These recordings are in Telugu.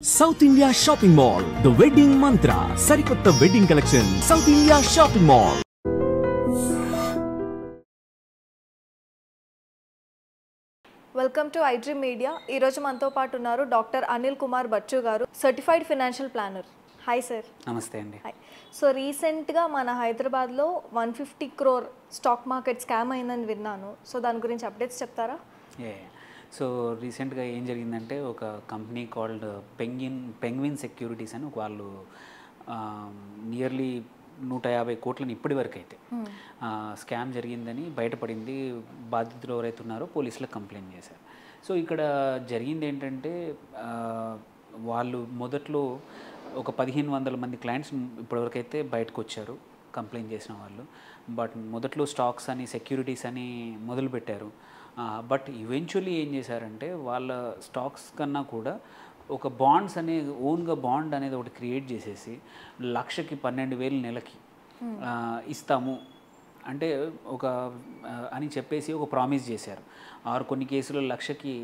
South India Shopping Mall, The Wedding Mantra, Sarikotta Wedding Collection, South India Shopping Mall. Welcome to iDream media. ఈరోజు మనతో పాటు ఉన్నారు డాక్టర్ అనిల్ కుమార్ బచ్చు గారు, certified financial planner. Hi sir. నమస్తే అండి. హాయ్. సో రీసెంట్గా మన హైదరాబాద్లో 150 crore స్టాక్ మార్కెట్ స్కామ్ అయిందని విన్నాను. సో దాని గురించి అప్డేట్స్ చెప్తారా? సో రీసెంట్గా ఏం జరిగిందంటే ఒక కంపెనీ కాల్డ్ పెంగ్విన్ సెక్యూరిటీస్ అని వాళ్ళు నియర్లీ 150 కోట్లని ఇప్పటి వరకు అయితే స్కామ్ జరిగిందని బయటపడింది. బాధితులు ఎవరైతే ఉన్నారో పోలీసులకు కంప్లైంట్ చేశారు. సో ఇక్కడ జరిగింది ఏంటంటే వాళ్ళు మొదట్లో ఒక 1500 మంది క్లయింట్స్ ఇప్పటివరకు అయితే బయటకు వచ్చారు కంప్లైంట్ చేసిన వాళ్ళు. బట్ మొదట్లో స్టాక్స్ అని సెక్యూరిటీస్ అని మొదలుపెట్టారు. బట్ ఈవెన్చువల్లీ ఏం చేశారంటే వాళ్ళ స్టాక్స్ కన్నా కూడా ఒక బాండ్స్ అనే ఓన్గా బాండ్ అనేది ఒకటి క్రియేట్ చేసేసి 1,12,000 నెలకి ఇస్తాము అంటే ఒక అని చెప్పేసి ఒక ప్రామిస్ చేశారు. కొన్ని కేసులు 1,00,000కి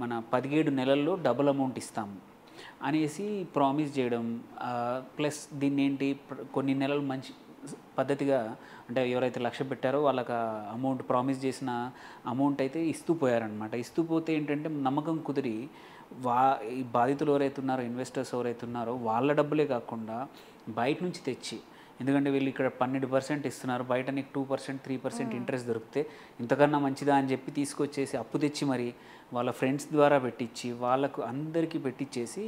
మన 17 నెలల్లో డబుల్ అమౌంట్ ఇస్తాము అనేసి ప్రామిస్ చేయడం. ప్లస్ దీన్ని ఏంటి కొన్ని నెలలు మంచి పద్ధతిగా అంటే ఎవరైతే 1,00,000 పెట్టారో వాళ్ళకి అమౌంట్ ప్రామిస్ చేసిన అమౌంట్ అయితే ఇస్తూ పోయారనమాట. ఇస్తూ పోతే ఏంటంటే నమ్మకం కుదిరి ఈ బాధితులు ఎవరైతే ఉన్నారో ఇన్వెస్టర్స్ ఎవరైతే ఉన్నారో వాళ్ళ డబ్బులే కాకుండా బయట నుంచి తెచ్చి, ఎందుకంటే వీళ్ళు ఇక్కడ 12% ఇస్తున్నారు, బయట నీకు 2%, 3% ఇంట్రెస్ట్ దొరికితే ఇంతకన్నా మంచిదా అని చెప్పి తీసుకొచ్చేసి అప్పు తెచ్చి మరి వాళ్ళ ఫ్రెండ్స్ ద్వారా పెట్టించి వాళ్ళకు అందరికీ పెట్టించేసి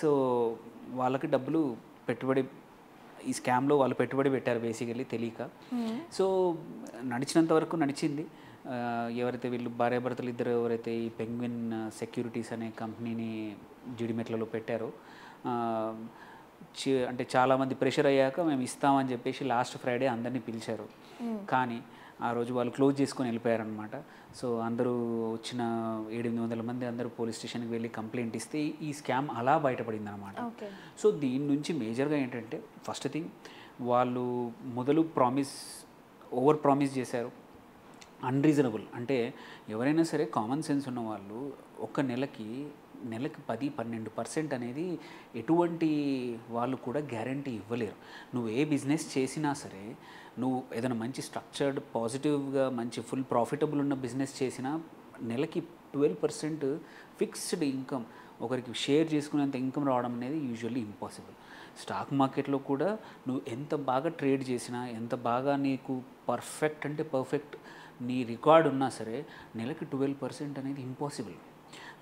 సో వాళ్ళకి డబ్బులు పెట్టుబడి ఈ స్కామ్లో వాళ్ళు పెట్టుబడి పెట్టారు బేసికలీ తెలియక. సో నడిచినంత వరకు నడిచింది. ఎవరైతే వీళ్ళు భార్యాభర్తలు ఇద్దరు ఎవరైతే ఈ పెంగ్విన్ సెక్యూరిటీస్ అనే కంపెనీని జీడిమెట్లలో పెట్టారో అంటే చాలామంది ప్రెషర్ అయ్యాక మేము ఇస్తామని చెప్పేసి లాస్ట్ ఫ్రైడే అందరినీ పిలిచారు. కానీ ఆ రోజు వాళ్ళు క్లోజ్ చేసుకొని వెళ్ళిపోయారనమాట. సో అందరూ వచ్చిన 700 మంది అందరూ పోలీస్ స్టేషన్కి వెళ్ళి కంప్లైంట్ ఇస్తే ఈ స్కామ్ అలా బయటపడింది అనమాట. సో దీని నుంచి మేజర్గా ఏంటంటే ఫస్ట్ థింగ్ వాళ్ళు మొదలు ఓవర్ ప్రామిస్ చేశారు. అన్రీజనబుల్ అంటే ఎవరైనా సరే కామన్ సెన్స్ ఉన్న వాళ్ళు ఒక నెలకి 10-12% అనేది ఎటువంటి వాళ్ళు కూడా గ్యారంటీ ఇవ్వలేరు. నువ్వు ఏ బిజినెస్ చేసినా సరే, నువ్వు ఏదైనా మంచి స్ట్రక్చర్డ్ పాజిటివ్గా మంచి ఫుల్ ప్రాఫిటబుల్ ఉన్న బిజినెస్ చేసినా నెలకి 12% ఫిక్స్డ్ ఇన్కమ్ ఒకరికి షేర్ చేసుకునేంత ఇన్కమ్ రావడం అనేది యూజువల్లీ ఇంపాసిబుల్. స్టాక్ మార్కెట్లో కూడా నువ్వు ఎంత బాగా ట్రేడ్ చేసినా, ఎంత బాగా నీకు పర్ఫెక్ట్ అంటే పర్ఫెక్ట్ నీ రికార్డ్ ఉన్నా సరే నెలకి 12% అనేది ఇంపాసిబుల్.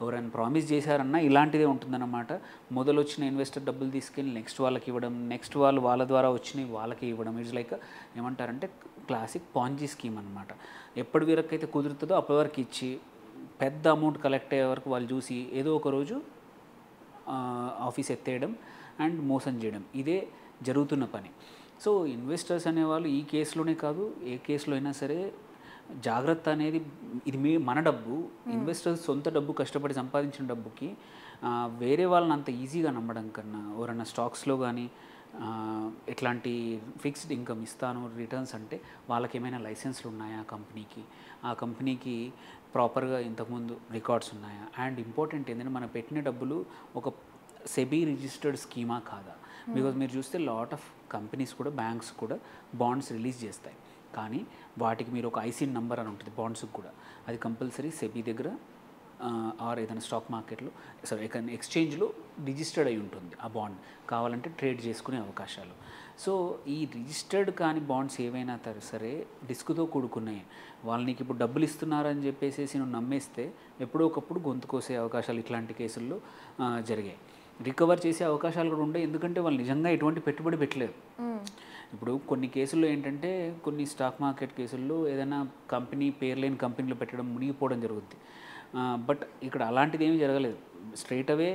ఎవరైనా ప్రామిస్ చేశారన్నా ఇలాంటిదే ఉంటుందన్నమాట. మొదలు వచ్చిన ఇన్వెస్టర్ డబ్బులు తీసుకెళ్ళి నెక్స్ట్ వాళ్ళకి ఇవ్వడం, నెక్స్ట్ వాళ్ళు వాళ్ళ ద్వారా వచ్చినవి వాళ్ళకి ఇవ్వడం. ఇట్స్ లైక్ ఏమంటారంటే క్లాసిక్ పాంజీ స్కీమ్ అనమాట. ఎప్పటి వరకు అయితే కుదురుతుందో అప్పటి వరకు ఇచ్చి పెద్ద అమౌంట్ కలెక్ట్ అయ్యే వరకు వాళ్ళు చూసి ఏదో ఒక రోజు ఆఫీస్ ఎత్తేయడం అండ్ మోసం చేయడం, ఇదే జరుగుతున్న పని. సో ఇన్వెస్టర్స్ అనేవాళ్ళు ఈ కేసులోనే కాదు ఏ కేసులో అయినా సరే జాగ్రత్త అనేది, ఇది మన డబ్బు, ఇన్వెస్టర్స్ సొంత డబ్బు కష్టపడి సంపాదించిన డబ్బుకి వేరే వాళ్ళని అంత ఈజీగా నమ్మడం కన్నా ఎవరైనా స్టాక్స్లో కానీ ఎట్లాంటి ఫిక్స్డ్ ఇన్కమ్ ఇస్తాను రిటర్న్స్ అంటే వాళ్ళకి ఏమైనా లైసెన్స్లు ఉన్నాయా ఆ కంపెనీకి ప్రాపర్గా ఇంతకుముందు రికార్డ్స్ ఉన్నాయా, అండ్ ఇంపార్టెంట్ ఏంటంటే మనం పెట్టిన డబ్బులు ఒక సెబీ రిజిస్టర్డ్ స్కీమా కాదా. బికాజ్ మీరు చూస్తే లాట్ ఆఫ్ కంపెనీస్ కూడా బ్యాంక్స్ కూడా బాండ్స్ రిలీజ్ చేస్తాయి, కానీ వాటికి మీరు ఒక ఐసీన్ నెంబర్ అని ఉంటుంది బాండ్స్కి కూడా, అది కంపల్సరీ సెబీ దగ్గర ఆర్ ఏదైనా స్టాక్ మార్కెట్లో ఎక్స్చేంజ్లో రిజిస్టర్డ్ అయి ఉంటుంది ఆ బాండ్. కావాలంటే ట్రేడ్ చేసుకునే అవకాశాలు. సో ఈ రిజిస్టర్డ్ కాని బాండ్స్ ఏవైనా సరే రిస్క్తో కూడుకున్నాయి. వాళ్ళు నీకు ఇప్పుడు డబ్బులు ఇస్తున్నారని చెప్పేసి నువ్వు నమ్మేస్తే ఎప్పుడో ఒకప్పుడు గొంతు కోసే అవకాశాలు ఇట్లాంటి కేసుల్లో జరిగాయి. రికవర్ చేసే అవకాశాలు కూడా ఉండే, ఎందుకంటే వాళ్ళు నిజంగా ఎటువంటి పెట్టుబడి పెట్టలేదు. ఇప్పుడు కొన్ని కేసుల్లో ఏంటంటే కొన్ని స్టాక్ మార్కెట్ కేసుల్లో ఏదైనా కంపెనీ పేరు లేని కంపెనీలో పెట్టడం మునిగిపోవడం జరుగుద్ది. బట్ ఇక్కడ అలాంటిది ఏమీ జరగలేదు. స్ట్రైట్ అవే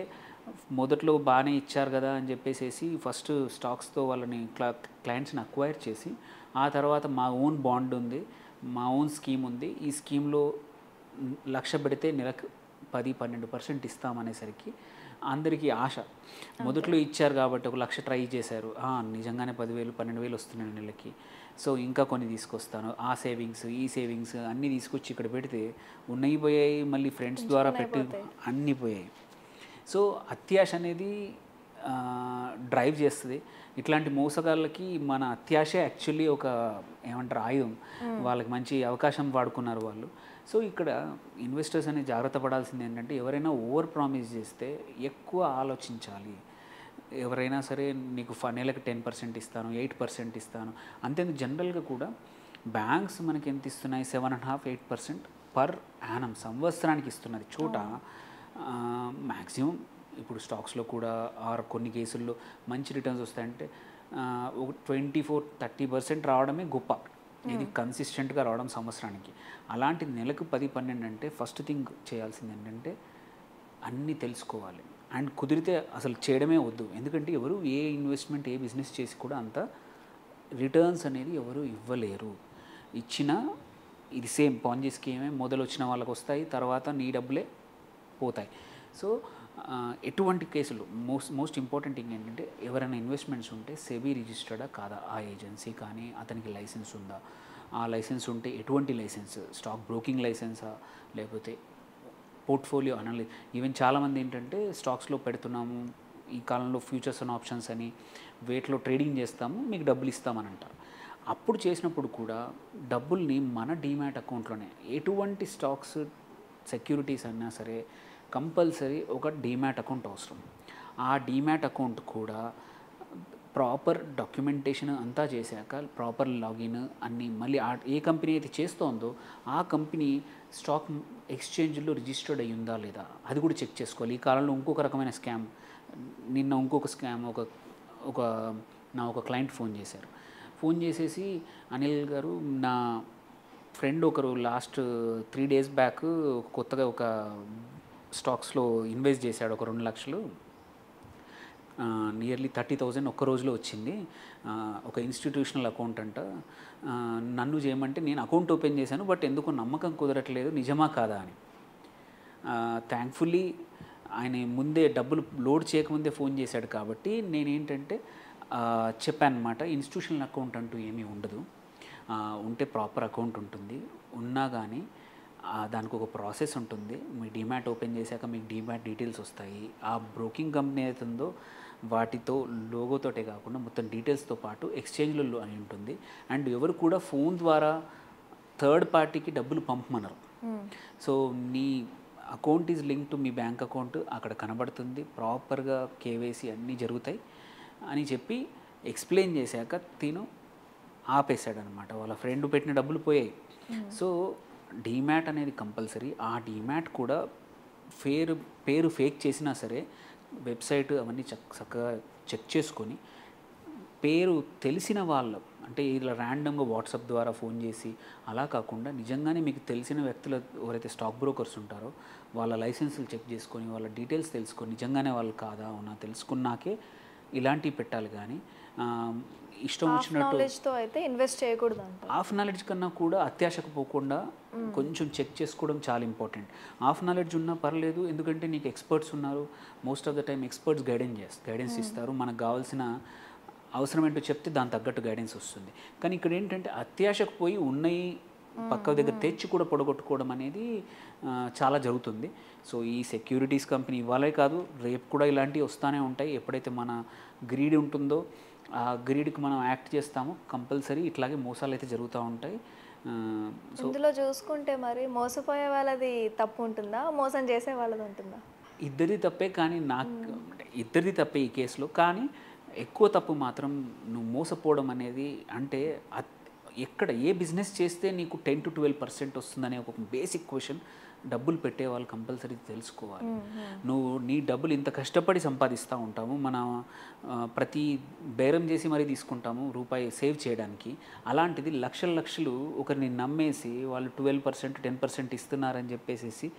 మొదట్లో బాగానే ఇచ్చారు కదా అని చెప్పేసి ఫస్ట్ స్టాక్స్తో వాళ్ళని క్లయింట్స్ని అక్వైర్ చేసి ఆ తర్వాత మా ఓన్ బాండ్ ఉంది, మా ఓన్ స్కీమ్ ఉంది, ఈ స్కీమ్లో 1,00,000 పెడితే నెలకు 10-12% ఇస్తామనేసరికి అందరికీ ఆశ. మొదట్లో ఇచ్చారు కాబట్టి ఒక 1,00,000 ట్రై చేశారు, నిజంగానే 10,000-12,000 వస్తున్నాయి నెలకి, సో ఇంకా కొన్ని తీసుకొస్తాను, ఆ సేవింగ్స్ ఈ సేవింగ్స్ అన్నీ తీసుకొచ్చి ఇక్కడ పెడితే ఉన్నాయి పోయాయి, మళ్ళీ ఫ్రెండ్స్ ద్వారా పెట్టి అన్నీ పోయాయి. సో అత్యాశ అనేది డ్రైవ్ చేస్తుంది. ఇట్లాంటి మోసగాళ్ళకి మన అత్యాశే యాక్చువల్లీ ఒక ఏమంటారు ఆయుధం. వాళ్ళకి మంచి అవకాశం వాడుకున్నారు వాళ్ళు. సో ఇక్కడ ఇన్వెస్టర్స్ అనేది జాగ్రత్త పడాల్సింది ఏంటంటే ఎవరైనా ఓవర్ ప్రామిస్ చేస్తే ఎక్కువ ఆలోచించాలి. ఎవరైనా సరే నీకు నెలకు 10% ఇస్తాను, 8% ఇస్తాను అంతేందుకు జనరల్గా కూడా బ్యాంక్స్ మనకి ఎంత ఇస్తున్నాయి 7.5-8% పర్ యానం సంవత్సరానికి ఇస్తున్నది చోట మ్యాక్సిమం ఇప్పుడు స్టాక్స్లో కూడా కొన్ని కేసుల్లో మంచి రిటర్న్స్ వస్తాయంటే ఒక 24-30% రావడమే గొప్ప. ఇది కన్సిస్టెంట్గా రావడం సంవత్సరానికి. అలాంటి నెలకు 10-12 అంటే ఫస్ట్ థింగ్ చేయాల్సింది ఏంటంటే అన్నీ తెలుసుకోవాలి. అండ్ కుదిరితే అసలు చేయడమే వద్దు. ఎందుకంటే ఎవరు ఏ ఇన్వెస్ట్మెంట్ ఏ బిజినెస్ చేసి కూడా అంత రిటర్న్స్ అనేది ఎవరు ఇవ్వలేరు. ఇచ్చినా ఇది సేమ్ పాంజీ స్కీమే, మొదలు వచ్చిన వాళ్ళకి వస్తాయి, తర్వాత నీ డబ్బులే పోతాయి. సో ఎటువంటి కేసులు మోస్ట్ ఇంపార్టెంట్ థింగ్ ఏంటంటే ఎవరైనా ఇన్వెస్ట్మెంట్స్ ఉంటే సెబీ రిజిస్టర్డా కాదా ఆ ఏజెన్సీ, కానీ అతనికి లైసెన్స్ ఉందా, ఆ లైసెన్స్ ఉంటే ఎటువంటి లైసెన్స్, స్టాక్ బ్రోకింగ్ లైసెన్సా లేకపోతే పోర్ట్ఫోలియో అనలి. ఈవెన్ చాలామంది ఏంటంటే స్టాక్స్లో పెడుతున్నాము ఈ కాలంలో ఫ్యూచర్స్ అండ్ ఆప్షన్స్ అని వేటిలో ట్రేడింగ్ చేస్తాము మీకు డబ్బులు ఇస్తామని అంటారు. అప్పుడు చేసినప్పుడు కూడా డబ్బుల్ని మన డీమ్యాట్ అకౌంట్లోనే ఎటువంటి స్టాక్స్ సెక్యూరిటీస్ అయినా సరే కంపల్సరీ ఒక డీమ్యాట్ అకౌంట్ అవసరం. ఆ డీమ్యాట్ అకౌంట్ కూడా ప్రాపర్ డాక్యుమెంటేషన్ అంతా చేశాక ప్రాపర్ లాగిన్ అన్నీ మళ్ళీ ఏ కంపెనీ అయితే చేస్తోందో ఆ కంపెనీ స్టాక్ ఎక్స్చేంజ్లో రిజిస్టర్డ్ అయ్యి ఉందా లేదా అది కూడా చెక్ చేసుకోవాలి. ఈ కాలంలో ఇంకొక రకమైన స్కామ్, నిన్న ఇంకొక స్కామ్ ఒక క్లయింట్ ఫోన్ చేశారు. ఫోన్ చేసేసి అనిల్ గారు నా ఫ్రెండ్ ఒకరు లాస్ట్ 3 days బ్యాక్ కొత్తగా ఒక స్టాక్స్లో ఇన్వెస్ట్ చేశాడు ఒక 2 లక్షలు, నియర్లీ 30,000 ఒక్క రోజులో వచ్చింది. ఒక ఇన్స్టిట్యూషనల్ అకౌంట్ అంట, నన్ను చేయమంటే నేను అకౌంట్ ఓపెన్ చేశాను బట్ ఎందుకు నమ్మకం కుదరట్లేదు, నిజమా కాదా అని. థ్యాంక్ఫుల్లీ ఆయన ముందే డబ్బులు లోడ్ చేయకముందే ఫోన్ చేశాడు కాబట్టి నేనేంటంటే చెప్పాను అనమాట, ఇన్స్టిట్యూషనల్ అకౌంట్ అంటూ ఏమీ ఉండదు, ఉంటే ప్రాపర్ అకౌంట్ ఉంటుంది, ఉన్నా కానీ దానికి ఒక ప్రాసెస్ ఉంటుంది. మీ డీమ్యాట్ ఓపెన్ చేశాక మీకు డీమ్యాట్ డీటెయిల్స్ వస్తాయి. ఆ బ్రోకింగ్ కంపెనీ అవుతుందో వాటితో లోగోతోటే కాకుండా మొత్తం డీటెయిల్స్తో పాటు ఎక్స్చేంజ్లలో అని ఉంటుంది. అండ్ ఎవరు కూడా ఫోన్ ద్వారా థర్డ్ పార్టీకి డబ్బులు పంపమనరు. సో నీ account is link to me bank account అక్కడ కనబడుతుంది, ప్రాపర్గా కేవైసీ అన్నీ జరుగుతాయి అని చెప్పి ఎక్స్ప్లెయిన్ చేశాక తిను ఆపేశాడనమాట. వాళ్ళ ఫ్రెండ్ పెట్టిన డబ్బులు పోయాయి. సో డీమ్యాట్ అనేది కంపల్సరీ. ఆ డీమ్యాట్ కూడా పేరు ఫేక్ చేసినా సరే వెబ్సైట్ అవన్నీ చక్కగా చెక్ చేసుకొని పేరు తెలిసిన వాళ్ళు అంటే ఇలా ర్యాండమ్గా వాట్సాప్ ద్వారా ఫోన్ చేసి అలా కాకుండా నిజంగానే మీకు తెలిసిన వ్యక్తులు ఎవరైతే స్టాక్ బ్రోకర్స్ ఉంటారో వాళ్ళ లైసెన్సులు చెక్ చేసుకొని వాళ్ళ డీటెయిల్స్ తెలుసుకొని నిజంగానే వాళ్ళు కాదా అవునా తెలుసుకున్నాకే ఇలాంటివి పెట్టాలి. కానీ ఇష్టం వచ్చినట్టు అయితే ఇన్వెస్ట్ చేయకూడదు అంట. హాఫ్ నాలెడ్జ్ కన్నా కూడా అత్యాశకు పోకుండా కొంచెం చెక్ చేసుకోవడం చాలా ఇంపార్టెంట్. హాఫ్ నాలెడ్జ్ ఉన్నా పర్లేదు, ఎందుకంటే నీకు ఎక్స్పర్ట్స్ ఉన్నారు. Most of the time experts guidance ఇస్తారు. మనకు కావాల్సిన అవసరం ఏంటో చెప్తే దాని తగ్గట్టు గైడెన్స్ వస్తుంది. కానీ ఇక్కడ ఏంటంటే అత్యాశకు పోయి ఉన్నాయి పక్క దగ్గర తెచ్చి కూడా పొడగొట్టుకోవడం అనేది చాలా జరుగుతుంది. సో ఈ సెక్యూరిటీస్ కంపెనీ ఇవ్వాలే కాదు రేపు కూడా ఇలాంటివి వస్తూనే ఉంటాయి. ఎప్పుడైతే మన గ్రీడ్ ఉంటుందో ఆ గ్రీడ్కి మనం యాక్ట్ చేస్తామో కంపల్సరీ ఇట్లాగే మోసాలు అయితే జరుగుతూ ఉంటాయి. ఇందులో చూసుకుంటే మరి మోసపోయే వాళ్ళది తప్పు ఉంటుందా, మోసం చేసే వాళ్ళది ఉంటుందా? ఇద్దరిది తప్పే. కానీ ఇద్దరిది తప్పే ఈ కేసులో. కానీ ఎక్కువ తప్పు మాత్రం నువ్వు మోసపోవడం అనేది. అంటే ఎక్కడ ఏ బిజినెస్ చేస్తే నీకు 10-12% వస్తుందనే ఒక బేసిక్ క్వశ్చన్ డబ్బులు పెట్టే వాళ్ళు కంపల్సరీ తెలుసుకోవాలి. నువ్వు నీ డబ్బులు ఇంత కష్టపడి సంపాదిస్తూ ఉంటాము, మన ప్రతి బేరం చేసి మరీ తీసుకుంటాము రూపాయి సేవ్ చేయడానికి. అలాంటిది లక్షలు ఒకరిని నమ్మేసి వాళ్ళు 12% 10% ఇస్తున్నారని చెప్పేసి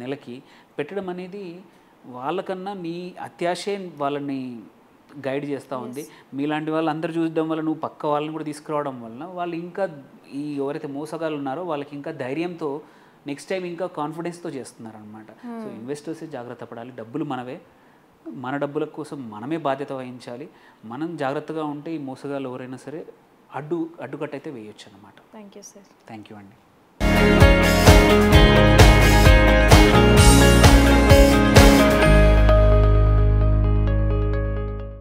నెలకి పెట్టడం అనేది వాళ్ళకన్నా నీ అత్యాశే వాళ్ళని గైడ్ చేస్తూ ఉంది. మీలాంటి వాళ్ళు అందరు చూడడం వల్ల నువ్వు పక్క వాళ్ళని కూడా తీసుకురావడం వలన వాళ్ళు ఇంకా ఈ ఎవరైతే మోసగాళ్ళు ఉన్నారో వాళ్ళకి ఇంకా ధైర్యంతో నెక్స్ట్ టైం ఇంకా కాన్ఫిడెన్స్తో చేస్తున్నారనమాట. సో ఇన్వెస్టర్సే జాగ్రత్త పడాలి. డబ్బులు మనవే, మన డబ్బుల కోసం మనమే బాధ్యత వహించాలి. మనం జాగ్రత్తగా ఉంటే ఈ మోసగాళ్ళు ఎవరైనా సరే అడ్డుకట్టయితే వేయొచ్చు అనమాట. Thank you sir. Thank you అండి.